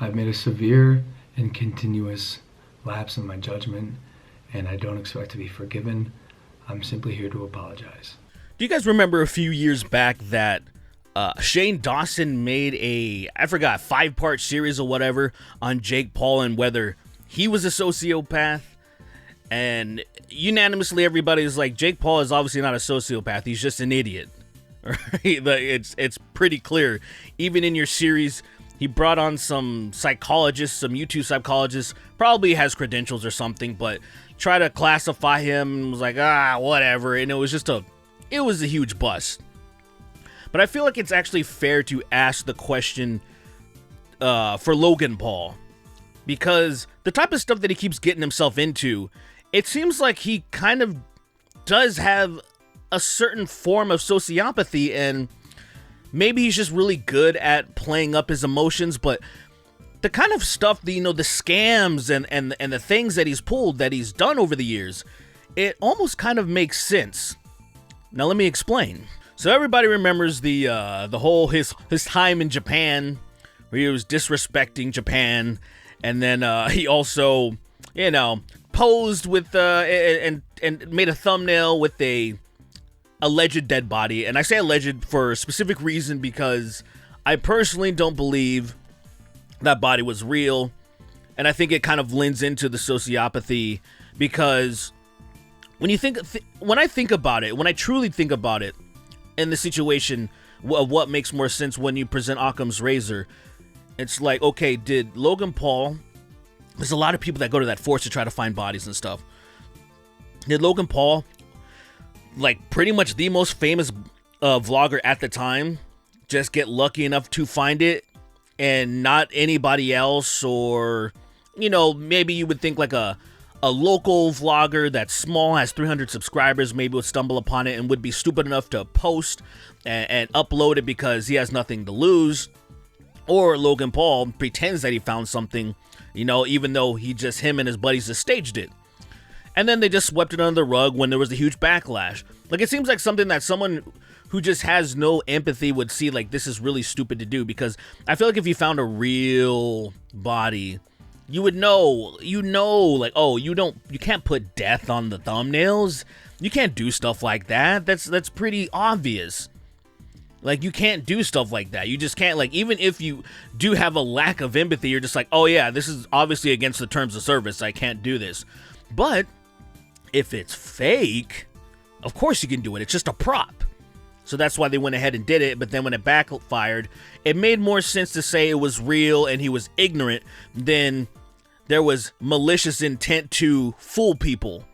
I've made a severe and continuous lapse in my judgment, and I don't expect to be forgiven. I'm simply here to apologize. Do you guys remember a few years back that Shane Dawson made I forgot, 5-part series or whatever on Jake Paul and whether he was a sociopath? And unanimously everybody's like, Jake Paul is obviously not a sociopath, he's just an idiot. Right? It's pretty clear. Even in your series, he brought on some psychologists, some YouTube psychologists, probably has credentials or something, but try to classify him and was like, whatever. And it was a huge bust. But I feel like it's actually fair to ask the question for Logan Paul, because the type of stuff that he keeps getting himself into, it seems like he kind of does have a certain form of sociopathy, and maybe he's just really good at playing up his emotions. But the kind of stuff, the scams and the things that he's pulled, that he's done over the years, it almost kind of makes sense. Now let me explain. So everybody remembers the whole his time in Japan, where he was disrespecting Japan, and then he also posed with and made a thumbnail with a alleged dead body. And I say alleged for a specific reason, because I personally don't believe that body was real, and I think it kind of lends into the sociopathy, because when I think about it, when I truly think about it, in the situation of what makes more sense when you present Occam's razor, it's like, okay, did Logan Paul, there's a lot of people that go to that force to try to find bodies and stuff. Did Logan Paul, like pretty much the most famous vlogger at the time, just get lucky enough to find it and not anybody else? Or, maybe you would think like a local vlogger that's small, has 300 subscribers, maybe would stumble upon it and would be stupid enough to post and upload it because he has nothing to lose. Or Logan Paul pretends that he found something, even though him and his buddies just staged it. And then they just swept it under the rug when there was a huge backlash. Like, it seems like something that someone who just has no empathy would see, like, this is really stupid to do, because I feel like if you found a real body, you would know, like, oh, you can't put death on the thumbnails. You can't do stuff like that. That's pretty obvious. Like, you can't do stuff like that. You just can't, like, even if you do have a lack of empathy, you're just like, oh yeah, this is obviously against the terms of service. I can't do this. But if it's fake, of course you can do it. It's just a prop. So that's why they went ahead and did it. But then when it backfired, it made more sense to say it was real and he was ignorant than there was malicious intent to fool people.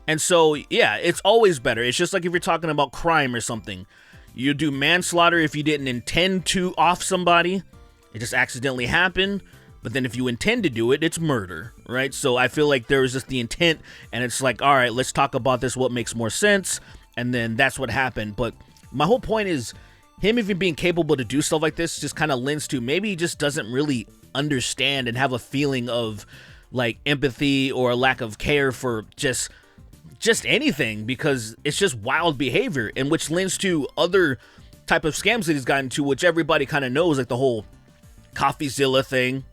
And so, yeah, it's always better. It's just like if you're talking about crime or something. You do manslaughter if you didn't intend to off somebody. It just accidentally happened. But then if you intend to do it, it's murder, right? So I feel like there was just the intent, and it's like, all right, let's talk about this, what makes more sense, and then that's what happened. But my whole point is, him even being capable to do stuff like this just kind of lends to maybe he just doesn't really understand and have a feeling of like empathy or a lack of care for just anything, because it's just wild behavior, and which lends to other type of scams that he's gotten to, which everybody kind of knows, like the whole Coffezilla thing,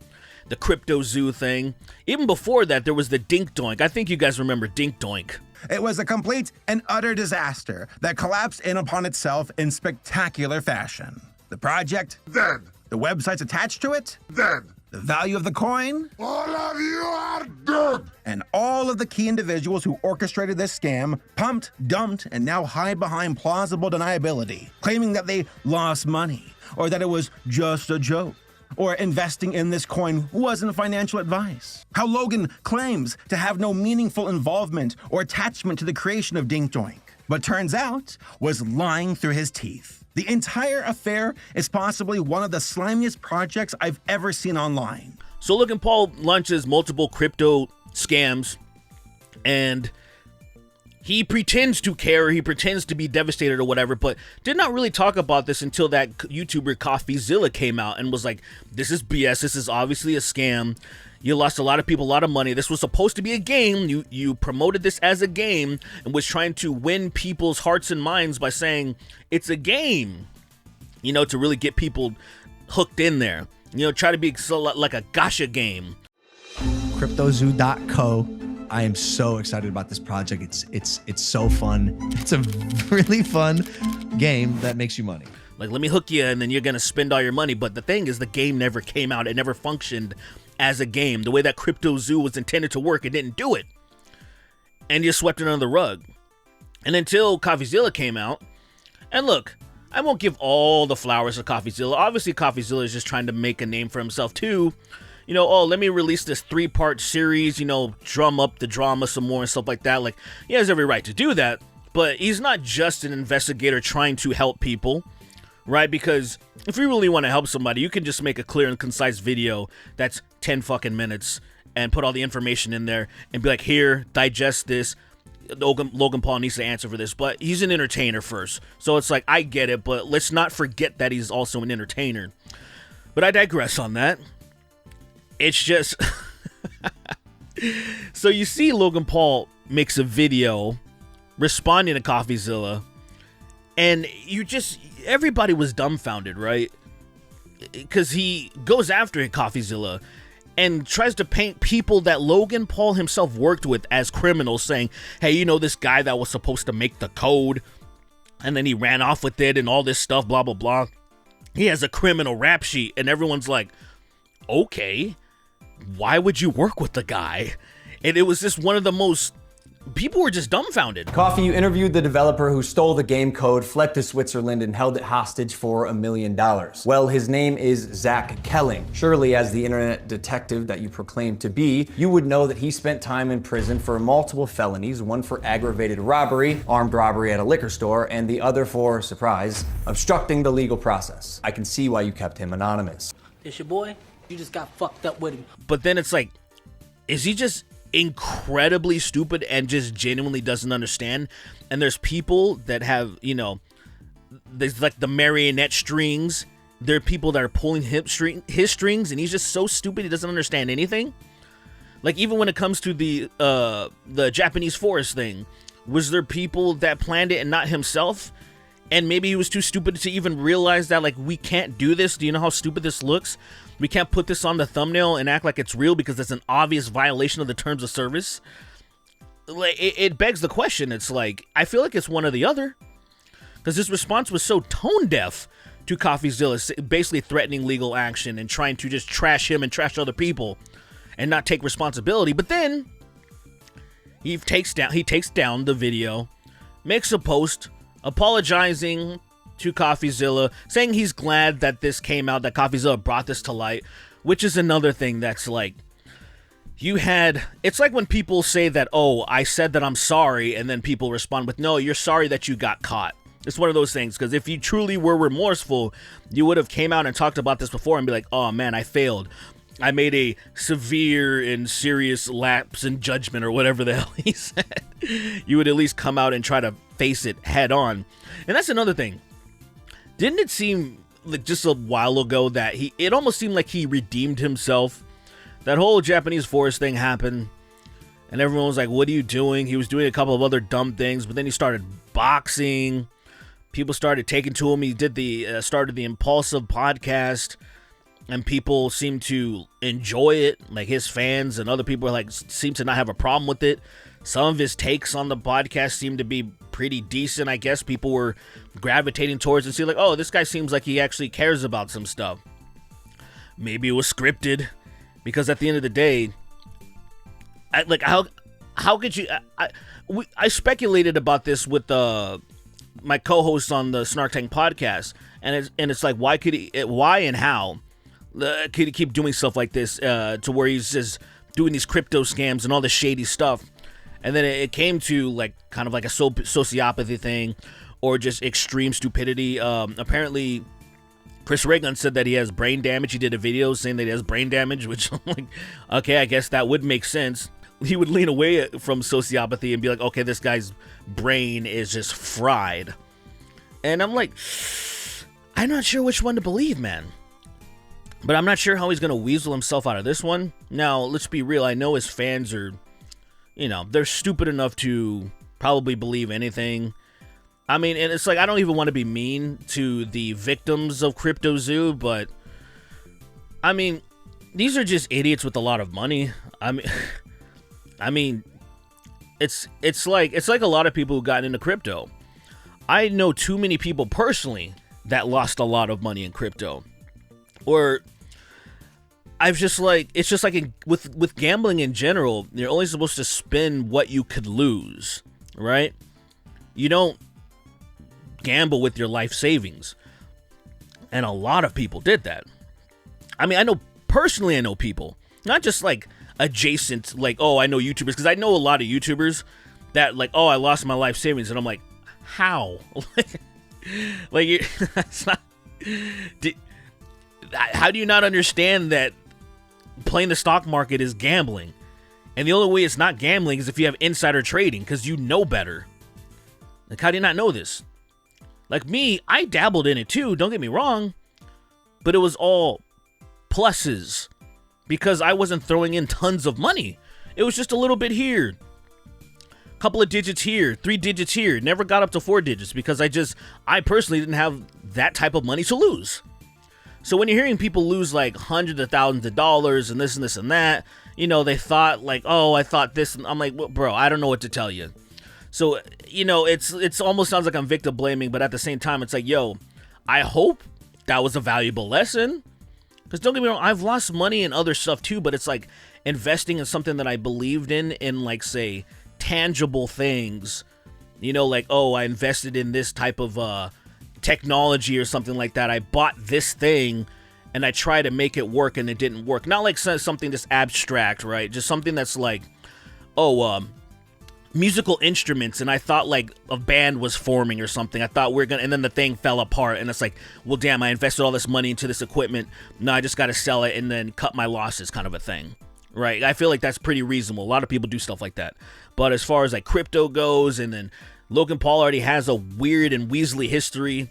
the Crypto Zoo thing. Even before that, there was the Dink Doink. I think you guys remember Dink Doink. It was a complete and utter disaster that collapsed in upon itself in spectacular fashion. The project? Dead. The websites attached to it? Dead. The value of the coin? All of you are dead. And all of the key individuals who orchestrated this scam pumped, dumped, and now hide behind plausible deniability, claiming that they lost money, or that it was just a joke, or investing in this coin wasn't financial advice. How Logan claims to have no meaningful involvement or attachment to the creation of Dink Doink, but turns out was lying through his teeth. The entire affair is possibly one of the slimiest projects I've ever seen online. So Logan Paul launches multiple crypto scams, and he pretends to care, he pretends to be devastated or whatever, but did not really talk about this until that YouTuber Coffezilla came out and was like, this is BS, this is obviously a scam. You lost a lot of people a lot of money. This was supposed to be a game. You promoted this as a game and was trying to win people's hearts and minds by saying it's a game, to really get people hooked in there. try to be like a gacha game. CryptoZoo.co. I am so excited about this project. It's so fun. It's a really fun game that makes you money. Like, let me hook you, and then you're going to spend all your money. But the thing is, the game never came out. It never functioned as a game. The way that CryptoZoo was intended to work, it didn't do it. And you swept it under the rug. And until Coffezilla came out, and look, I won't give all the flowers to Coffezilla. Obviously, Coffezilla is just trying to make a name for himself, too. Let me release this 3-part series, drum up the drama some more and stuff like that. Like, he has every right to do that. But he's not just an investigator trying to help people. Right? Because if you really want to help somebody, you can just make a clear and concise video that's 10 fucking minutes and put all the information in there and be like, here, digest this. Logan Paul needs to answer for this, but he's an entertainer first. So it's like, I get it, but let's not forget that he's also an entertainer. But I digress on that. It's just... So you see Logan Paul makes a video responding to Coffezilla, and everybody was dumbfounded, right? Because he goes after Coffezilla and tries to paint people that Logan Paul himself worked with as criminals, saying, hey, this guy that was supposed to make the code, and then he ran off with it and all this stuff, blah, blah, blah. He has a criminal rap sheet, and everyone's like, okay, why would you work with the guy? And it was just one of the most... People were just dumbfounded. Coffee, you interviewed the developer who stole the game code, fled to Switzerland, and held it hostage for $1 million. Well, his name is Zach Kelling. Surely, as the internet detective that you proclaim to be, you would know that he spent time in prison for multiple felonies, one for aggravated robbery, armed robbery at a liquor store, and the other for, surprise, obstructing the legal process. I can see why you kept him anonymous. It's your boy. You just got fucked up with him. But then it's like, is he just incredibly stupid and just genuinely doesn't understand? And there's people that have, there's like the marionette strings. There are people that are pulling his strings, and he's just so stupid he doesn't understand anything. Like, even when it comes to the Japanese forest thing, was there people that planned it and not himself? And maybe he was too stupid to even realize that, like, we can't do this. Do you know how stupid this looks? We can't put this on the thumbnail and act like it's real because it's an obvious violation of the terms of service. Like, it begs the question. It's like, I feel like it's one or the other. Because his response was so tone deaf to Coffezilla, basically threatening legal action and trying to just trash him and trash other people and not take responsibility. But then he takes down the video, makes a post apologizing to Coffezilla, saying he's glad that this came out, that Coffezilla brought this to light, which is another thing that's like, it's like when people say that, oh, I said that I'm sorry, and then people respond with, no, you're sorry that you got caught. It's one of those things, because if you truly were remorseful, you would have came out and talked about this before and be like, oh man, I failed. I made a severe and serious lapse in judgment, or whatever the hell he said. You would at least come out and try to face it head on. And that's another thing. Didn't it seem like just a while ago that it almost seemed like he redeemed himself? That whole Japanese forest thing happened, and everyone was like, what are you doing? He was doing a couple of other dumb things, but then he started boxing. People started taking to him. He did started the Impulsive podcast, and people seem to enjoy it. Like, his fans and other people seem to not have a problem with it. Some of his takes on the podcast seem to be pretty decent. I guess people were gravitating towards and see like, oh, this guy seems like he actually cares about some stuff. Maybe it was scripted, because at the end of the day, how could you? I speculated about this with my co-host on the Snark Tank podcast, and it's like, why and how could he keep doing stuff like this to where he's just doing these crypto scams and all this shady stuff? And then it came to like kind of like a sociopathy thing, or just extreme stupidity. Apparently, Chris Reagan said that he has brain damage. He did a video saying that he has brain damage, which I'm like, okay, I guess that would make sense. He would lean away from sociopathy and be like, okay, this guy's brain is just fried. And I'm like, I'm not sure which one to believe, man. But I'm not sure how he's going to weasel himself out of this one. Now, let's be real. I know his fans are, they're stupid enough to probably believe anything. I mean, and it's like, I don't even want to be mean to the victims of CryptoZoo, but I mean, these are just idiots with a lot of money. I mean, it's like a lot of people who got into crypto. I know too many people personally that lost a lot of money in crypto. Or it's just like with gambling in general, you're only supposed to spend what you could lose, right? You don't gamble with your life savings. And a lot of people did that. I mean, I know people, not just like adjacent, like, oh, I know YouTubers, because I know a lot of YouTubers that like, oh, I lost my life savings, and I'm like, how? Like, it's not, how do you not understand that playing the stock market is gambling? And the only way it's not gambling is if you have insider trading, because you know better. Like, how do you not know this? Like me, I dabbled in it too, don't get me wrong, but it was all pluses because I wasn't throwing in tons of money. It was just a little bit here, a couple of digits here, 3 digits here. Never got up to 4 digits because I personally didn't have that type of money to lose. So when you're hearing people lose like hundreds of thousands of dollars and this and this and that, you know, they thought like, oh, I thought this. And I'm like, well, bro, I don't know what to tell you. So, you know, it's almost sounds like I'm victim blaming, but at the same time, it's like, yo, I hope that was a valuable lesson. Because don't get me wrong, I've lost money in other stuff too, but it's like investing in something that I believed in like, say, tangible things. You know, like, oh, I invested in this type of technology or something like that. I bought this thing and I tried to make it work and it didn't work. Not like something just abstract, right? Just something that's like, oh, musical instruments, and I thought like a band was forming or something. I thought and then the thing fell apart, and it's like, well, damn, I invested all this money into this equipment. No, I just got to sell it and then cut my losses, kind of a thing, right? I feel like that's pretty reasonable. A lot of people do stuff like that. But as far as like crypto goes, and then Logan Paul already has a weird and Weasley history.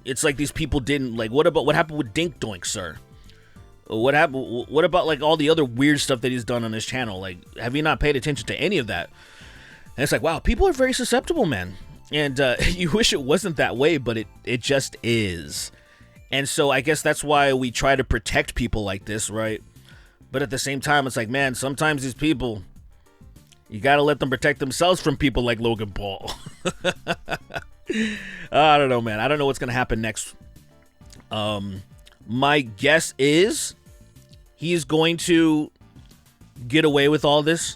It's like these people didn't like. What happened with Dink Doink, sir? What happened? What about like all the other weird stuff that he's done on his channel? Like, have you not paid attention to any of that? And it's like, wow, people are very susceptible, man. And you wish it wasn't that way, but it just is. And so I guess that's why we try to protect people like this, right? But at the same time, it's like, man, sometimes these people, you got to let them protect themselves from people like Logan Paul. I don't know, man. I don't know what's going to happen next. My guess is he's going to get away with all this.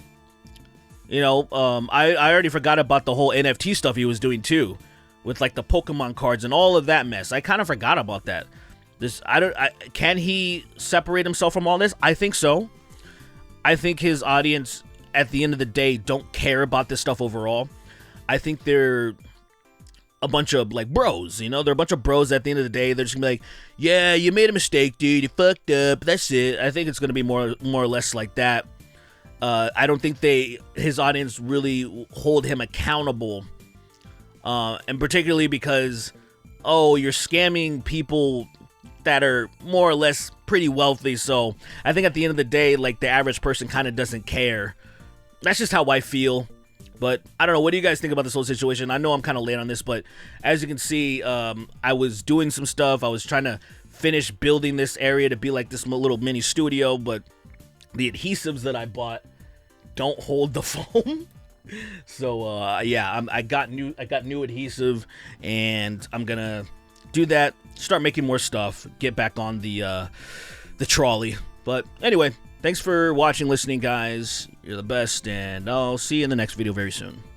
You know, I already forgot about the whole NFT stuff he was doing too, with like the Pokemon cards and all of that mess. I kind of forgot about that. Can he separate himself from all this? I think so. I think his audience, at the end of the day, don't care about this stuff overall. I think they're a bunch of like bros, you know? They're a bunch of bros at the end of the day. They're just gonna be like, yeah, you made a mistake, dude. You fucked up. That's it. I think it's gonna be more or less like that. I don't think his audience really hold him accountable, and particularly because, oh, you're scamming people that are more or less pretty wealthy. So I think at the end of the day, like the average person kind of doesn't care. That's just how I feel. But I don't know. What do you guys think about this whole situation? I know I'm kind of late on this, but as you can see, I was doing some stuff. I was trying to finish building this area to be like this little mini studio, but the adhesives that I bought don't hold the foam. So yeah, I got new adhesive, and I'm gonna do that, start making more stuff, get back on the trolley. But anyway, thanks for watching, listening, guys. You're the best, and I'll see you in the next video very soon.